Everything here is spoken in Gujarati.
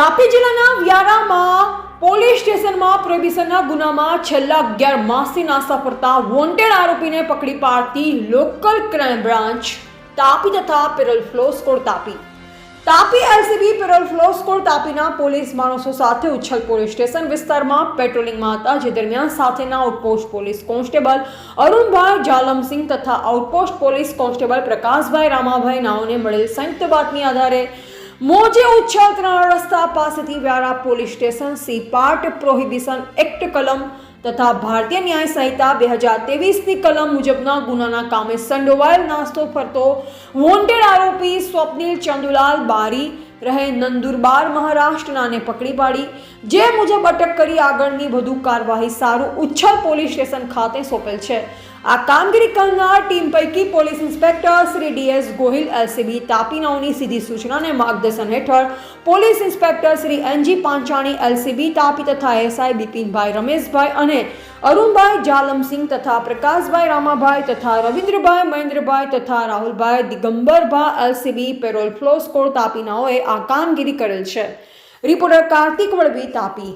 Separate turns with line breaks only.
તાપી જિલ્લાના વ્યારામાં પોલીસ સ્ટેશનમાં પ્રોહિબિશનના ગુનામાં છેલ્લા 11 માસથી નાસા ફરતા વોન્ટેડ આરોપીને પકડી પાડતી લોકલ ક્રાઇમ બ્રાન્ચ તાપી તથા parole furlough squad Tapi LCB parole furlough squad તાપીના પોલીસ માણસો સાથે ઉચ્છલ પોલીસ સ્ટેશન વિસ્તારમાં પેટ્રોલિંગમાં હતા, જે દરમિયાન સાથેના outpost police constable Arunbhai Jalamsinh તથા outpost police constable Prakashbhai Ramabhai નાઓને મળેલ સંયુક્ત બાતમી આધારે મોજે ઉચ્છલ 3 રસ્તા પાસેથી Vyara police station C part prohibition act કલમ તથા ભારતીય ન્યાય સંહિતા 2023ની કલમ મુજબના ગુનાના કામે સંડોવાયેલ નાસ્તો ફરતો વોન્ટેડ આરોપી સ્વપ્નિલ ચંદુલાલ બારી રહે નંદુરબાર મહારાષ્ટ્રનાને પકડી પાડી, જે મુજબ અટક કરી આગળની વધુ કાર્યવાહી સારું ઉચ્છલ પોલીસ સ્ટેશન ખાતે સોંપેલ છે। આ કામગીરી કરનાર ટીમ પૈકી police inspector Shri D S Gohil LCB તાપીનાઓની સીધી સૂચના અને માર્ગદર્શન હેઠળ police inspector Shri N G Panchani LCB Tapi તથા એસઆઈ બિપિનભાઈ રમેશભાઈ અને અરુણભાઈ જાલમસિંહ તથા પ્રકાશભાઈ રામાભાઈ તથા રવિન્દ્રભાઈ મહેન્દ્રભાઈ તથા રાહુલભાઈ દિગંબરભાઈ એલસીબી પેરોલ ફ્લો સ્કોડ તાપીનાઓએ આ કામગીરી કરેલ છે। રિપોર્ટર કાર્તિક વળવી, તાપી।